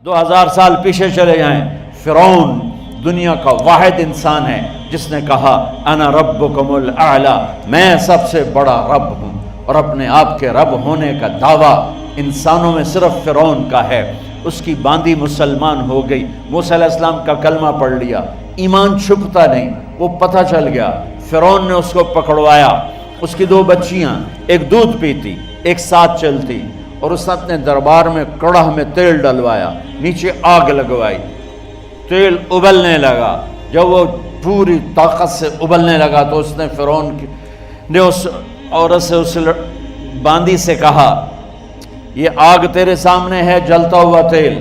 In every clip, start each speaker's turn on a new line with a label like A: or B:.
A: 2000 سال پیچھے چلے جائیں، فرعون دنیا کا واحد انسان ہے جس نے کہا انا ربکم الاعلی، میں سب سے بڑا رب ہوں، اور اپنے آپ کے رب ہونے کا دعویٰ انسانوں میں صرف فرعون کا ہے۔ اس کی باندی مسلمان ہو گئی، موسیٰ علیہ السلام کا کلمہ پڑھ لیا، ایمان چھپتا نہیں، وہ پتہ چل گیا، فرعون نے اس کو پکڑوایا۔ اس کی 2 بچیاں، ایک دودھ پیتی ایک ساتھ چلتی، اور اس نے اپنے دربار میں کڑاہ میں تیل ڈلوایا، نیچے آگ لگوائی، تیل ابلنے لگا۔ جب وہ پوری طاقت سے ابلنے لگا تو اس نے فرعون نے اس عورت سے، اس باندی سے کہا یہ آگ تیرے سامنے ہے، جلتا ہوا تیل،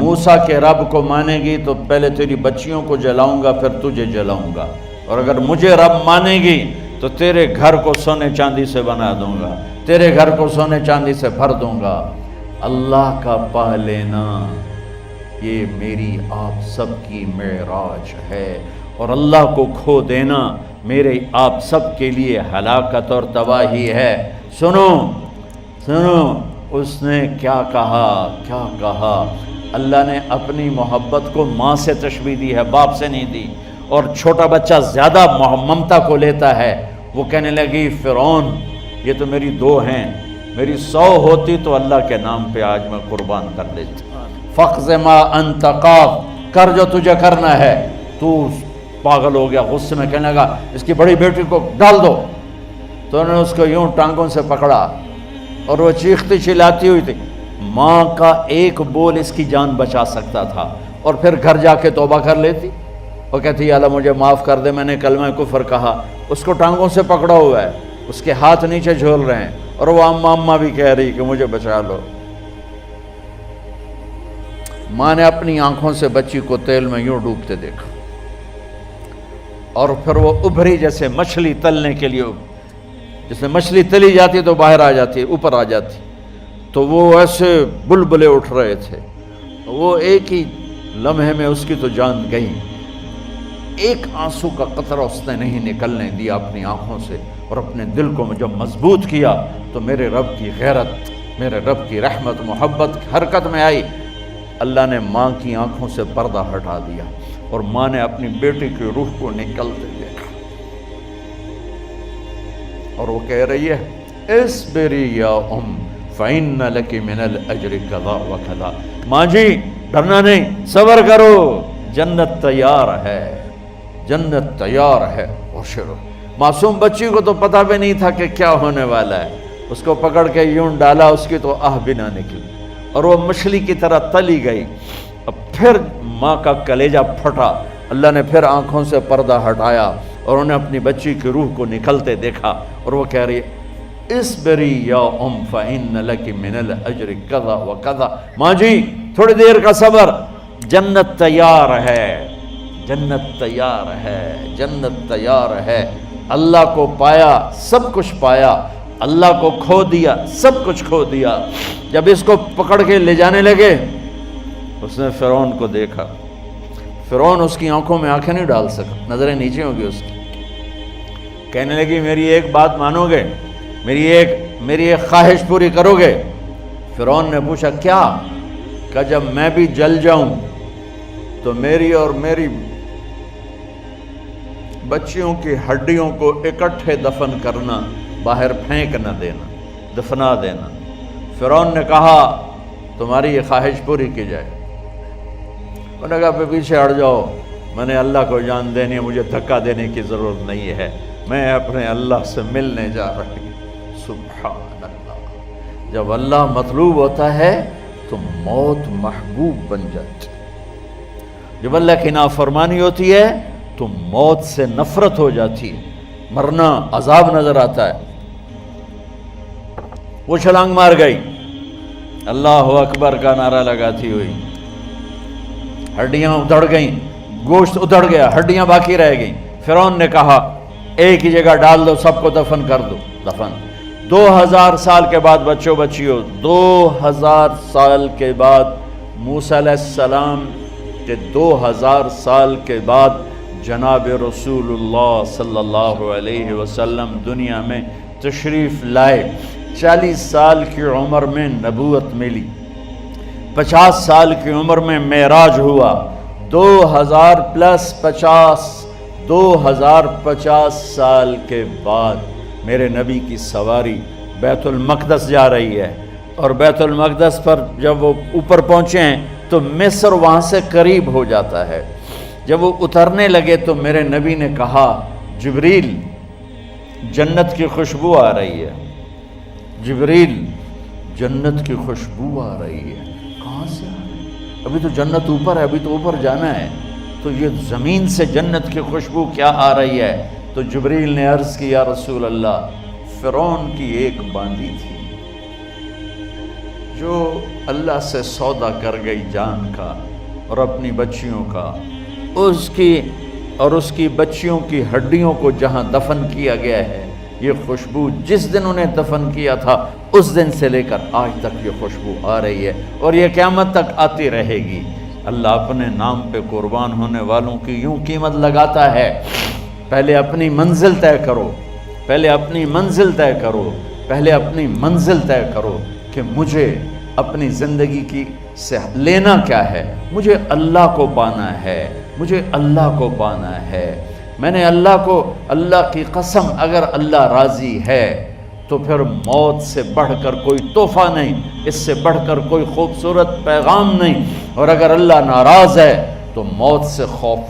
A: موسیٰ کے رب کو مانے گی تو پہلے تیری بچیوں کو جلاؤں گا، پھر تجھے جلاؤں گا، اور اگر مجھے رب مانے گی تو تیرے گھر کو سونے چاندی سے بنا دوں گا، تیرے گھر کو سونے چاندی سے بھر دوں گا۔ اللہ کا پا لینا یہ میری آپ سب کی معراج ہے، اور اللہ کو کھو دینا میرے آپ سب کے لیے ہلاکت اور تباہی ہے۔ سنو سنو، اس نے کیا کہا؟ اللہ نے اپنی محبت کو ماں سے تشبیہ دی ہے، باپ سے نہیں دی، اور چھوٹا بچہ زیادہ ممتا کو لیتا ہے۔ وہ کہنے لگی فرعون یہ تو میری 2 ہیں، میری 100 ہوتی تو اللہ کے نام پہ آج میں قربان کر دیتی۔ فَقْضِ مَا أَنْتَ قَاضٍ، کر جو تجھے کرنا ہے۔ تو پاگل ہو گیا، غصے میں کہنے لگا اس کی بڑی بیٹی کو ڈال دو۔ تو انہوں نے اس کو یوں ٹانگوں سے پکڑا، اور وہ چیختی چلاتی ہوئی تھی۔ ماں کا ایک بول اس کی جان بچا سکتا تھا، اور پھر گھر جا کے توبہ کر لیتی، وہ کہتی اللہ مجھے معاف کر دے، میں نے کلمہ کفر کہا۔ اس کو ٹانگوں سے پکڑا ہوا ہے، اس کے ہاتھ نیچے جھول رہے ہیں، اور وہ اماں بھی کہہ رہی کہ مجھے بچا لو۔ ماں نے اپنی آنکھوں سے بچی کو تیل میں یوں ڈوبتے دیکھا، اور پھر وہ ابھری جیسے مچھلی تلنے کے لیے، جس میں مچھلی تلی جاتی تو باہر آ جاتی، اوپر آ جاتی، تو وہ ایسے بلبلے اٹھ رہے تھے۔ وہ ایک ہی لمحے میں اس کی تو جان گئی، ایک آنسو کا قطرہ اس نے نہیں نکلنے دیا اپنی آنکھوں سے، اور اپنے دل کو جب مضبوط کیا تو میرے رب کی غیرت، میرے رب کی رحمت محبت حرکت میں آئی۔ اللہ نے ماں کی آنکھوں سے پردہ ہٹا دیا، اور ماں نے اپنی بیٹی کی روح کو نکلتے دیکھا، اور وہ کہہ رہی ہے اصبری یا فإن لک من الأجر کذا وکذا، ماں جی ڈرنا نہیں، صبر کرو، جنت تیار ہے، جنت تیار ہے۔ ابشروا، معصوم بچی کو تو پتہ بھی نہیں تھا کہ کیا ہونے والا ہے، اس کو پکڑ کے یوں ڈالا، اس کی تو آہ بھی نہ نکلی، اور وہ مچھلی کی طرح تلی گئی۔ اب پھر ماں کا کلیجہ پھٹا، اللہ نے پھر آنکھوں سے پردہ ہٹایا، اور انہیں اپنی بچی کی روح کو نکلتے دیکھا، اور وہ کہہ رہی ہے اصبری یا فإن لک من الأجر کذا وکذا، ماں جی تھوڑی دیر کا صبر، جنت تیار ہے، جنت تیار ہے، جنت تیار ہے۔ اللہ کو پایا سب کچھ پایا، اللہ کو کھو دیا سب کچھ کھو دیا۔ جب اس کو پکڑ کے لے جانے لگے، اس نے فرعون کو دیکھا، فرعون اس کی آنکھوں میں آنکھیں نہیں ڈال سکا، نظریں نیچے ہوں گی اس کی۔ کہنے لگی میری ایک بات مانو گے، میری ایک خواہش پوری کرو گے؟ فرعون نے پوچھا کیا؟ کہ جب میں بھی جل جاؤں تو میری اور میری بچیوں کی ہڈیوں کو اکٹھے دفن کرنا، باہر پھینک نہ دینا، دفنا دینا۔ فرعون نے کہا تمہاری یہ خواہش پوری کی جائے۔ انہوں نے کہا پیچھے ہٹ جاؤ، میں نے اللہ کو جان دینی ہے، مجھے دھکا دینے کی ضرورت نہیں ہے، میں اپنے اللہ سے ملنے جا رہی ہوں۔ سبحان اللہ، جب اللہ مطلوب ہوتا ہے تو موت محبوب بن جاتی، جب اللہ کی نافرمانی ہوتی ہے تو موت سے نفرت ہو جاتی ہے، مرنا عذاب نظر آتا ہے۔ وہ چھلانگ مار گئی، اللہ اکبر کا نعرہ لگاتی ہوئی، ہڈیاں ادھڑ گئیں، گوشت ادھڑ گیا، ہڈیاں باقی رہ گئیں۔ فرعون نے کہا ایک ہی جگہ ڈال دو، سب کو دفن کر دو۔ دفن 2000 سال کے بعد، بچوں بچیوں 2000 سال کے بعد، موسیٰ علیہ السلام کے 2000 سال کے بعد جناب رسول اللہ صلی اللہ علیہ وسلم دنیا میں تشریف لائے۔ 40 سال کی عمر میں نبوت ملی، 50 سال کی عمر میں معراج ہوا، 2050 سال کے بعد میرے نبی کی سواری بیت المقدس جا رہی ہے، اور بیت المقدس پر جب وہ اوپر پہنچے ہیں تو مصر وہاں سے قریب ہو جاتا ہے۔ جب وہ اترنے لگے تو میرے نبی نے کہا جبریل جنت کی خوشبو آ رہی ہے، جبریل جنت کی خوشبو آ رہی ہے، کہاں سے آ رہی ہے؟ ابھی تو جنت اوپر ہے، ابھی تو اوپر جانا ہے، تو یہ زمین سے جنت کی خوشبو کیا آ رہی ہے؟ تو جبریل نے عرض کی یا رسول اللہ، فرعون کی ایک باندی تھی جو اللہ سے سودا کر گئی جان کا اور اپنی بچیوں کا، اس کی بچیوں کی ہڈیوں کو جہاں دفن کیا گیا ہے، یہ خوشبو جس دن انہیں دفن کیا تھا اس دن سے لے کر آج تک یہ خوشبو آ رہی ہے، اور یہ قیامت تک آتی رہے گی۔ اللہ اپنے نام پہ قربان ہونے والوں کی یوں قیمت لگاتا ہے، پہلے اپنی منزل طے کرو، پہلے اپنی منزل طے کرو، پہلے اپنی منزل طے کرو کہ مجھے اپنی زندگی کی سے لینا کیا ہے، مجھے اللہ کو پانا ہے، مجھے اللہ کو پانا ہے۔ میں نے اللہ کی قسم، اگر اللہ راضی ہے تو پھر موت سے بڑھ کر کوئی تحفہ نہیں، اس سے بڑھ کر کوئی خوبصورت پیغام نہیں، اور اگر اللہ ناراض ہے تو موت سے خوف